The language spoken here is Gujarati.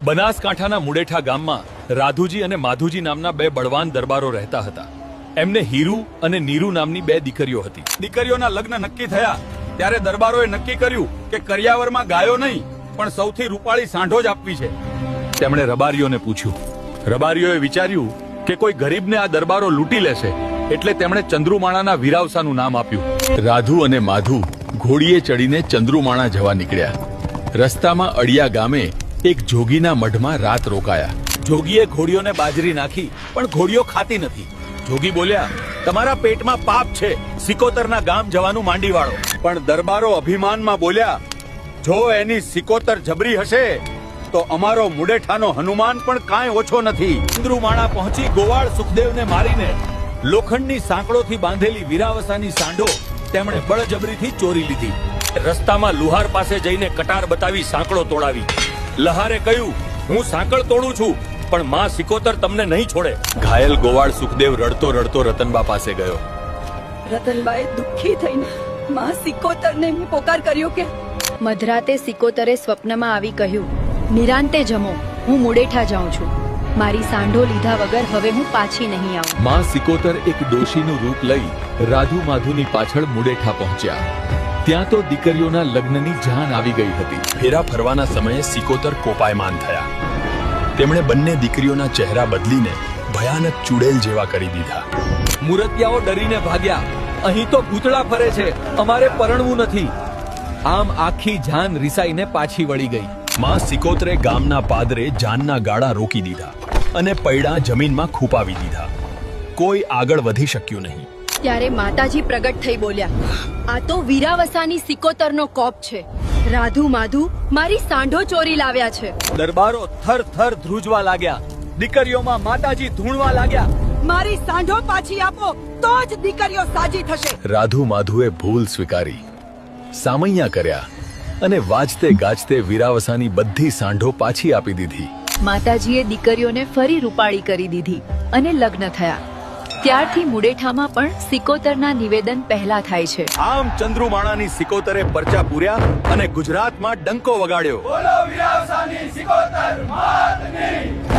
બનાસકાંઠાના મુડેઠા ગામમાં રાધુજી અને માધુજી નામના બે બળવાન દરબારો રહેતા હતા. એમને હીરુ અને નીરુ નામની બે દીકરીઓ હતી. દીકરીઓના લગ્ન નક્કી થયા ત્યારે દરબારોએ નક્કી કર્યું કે કરિયાવરમાં ગાયો નહીં પણ સૌથી રૂપાળી સાંઢો જ આપવી છે. તેમણે રબારીઓને પૂછ્યું. રબારીઓએ વિચાર્યું કે કોઈ ગરીબને આ દરબારો લૂંટી લેશે એટલે તેમણે ચંદ્રુમાણાના વીરાવસાનું નામ આપ્યું. રાધુ અને માધુ ઘોડીએ ચડીને ચંદ્રુમાણા જવા નીકળ્યા. રસ્તામાં અડિયા ગામે એક જોગીના મઢમાં રાત રોકાયા. જોગીએ ઘોડીઓને બાજરી નાખી પણ ઘોડીઓ ખાતી નથી. જોગી બોલ્યા, તમારા પેટમાં પાપ છે, સિકોતરના ગામ જવાનું માંડી વાળો. પણ દરબારો અભિમાનમાં બોલ્યા, જો એની સિકોતર જબરી હશે તો અમારો મુડેઠાનો હનુમાન પણ કાંઈ ઓછો નથી. ચંદ્રુમાણા પહોંચી ગોવાળ સુખદેવને મારીને લોખંડની સાંકળોથી બાંધેલી વીરાવસાની સાંઢો તેમણે બળજબરીથી ચોરી લીધી. રસ્તામાં લુહાર પાસે જઈને કટાર બતાવી સાંકળો તોડાવી. લહારે કહ્યું, હું સાંકળ તોડું છું પણ માં સિકોતર તમને નહીં છોડે. ઘાયલ ગોવાળ સુખદેવ રડતો રડતો રતનબા પાસે ગયો. રતનબાએ દુઃખી થઈને માં સિકોતરને પોકાર કર્યો કે મધરાતે સિકોતરે સ્વપ્નમાં આવી કહ્યું, નિરાંતે જમો, હું મુડેઠા જાઉં છું. મારી સાંઢો લીધા વગર હવે હું પાછી નહીં આવું. માં સિકોતર એક ડોશીનું રૂપ લઈ રાધુ માધુની પાછળ મુડેઠા પહોંચ્યા. ત્યાં તો દીકરીઓના લગ્નની જાન આવી ગઈ હતી. ફેરા ફરવાના સમયે સિકોતર કોપાયમાન થયા. તેમણે બંને દીકરીઓના ચહેરા બદલીને ભયાનક ચુડેલ જેવા કરી દીધા. મુરતિયાઓ ડરીને ભાગ્યા. અહીં તો ભૂતળા ફરે છે, અમારે પરણવું નથી. આમ આખી જાન રિસાઈને પાછી વળી ગઈ. માં સિકોતરે ગામના પાદરે જાનના ગાળા રોકી દીધા અને પૈડા જમીનમાં ખૂપાવી દીધા. કોઈ આગળ વધી શક્યું નહીં. ત્યારે માતાજી પ્રગટ થઈ બોલ્યા, આ તો વીરાવસાની સિકોતરનો કોપ છે. રાધુ માધુ મારી સાંઢો ચોરી લાવ્યા છે. દરબારો થર થર ધ્રુજવા લાગ્યા. દીકરીઓમાં માતાજી ધૂણવા લાગ્યા. મારી સાંઢો પાછી આપો તો જ દીકરીઓ સાજી થશે. રાધુ માધુએ ભૂલ સ્વીકારી, સામૈયા કર્યા અને વાજતે ગાજતે વીરાવસાની બધી સાંઢો પાછી આપી દીધી. માતાજીએ દીકરીઓને ફરી રૂપાળી કરી દીધી અને લગ્ન થયા. ત્યારથી મુડેઠામાં પણ સિકોતરના નિવેદન પહેલા થાય છે. આમ ચંદ્રુમાણાની સિકોતરે પરચા પૂર્યા અને ગુજરાતમાં ડંકો વગાડ્યો. બોલો વીરાવસાની સિકોતર માતની.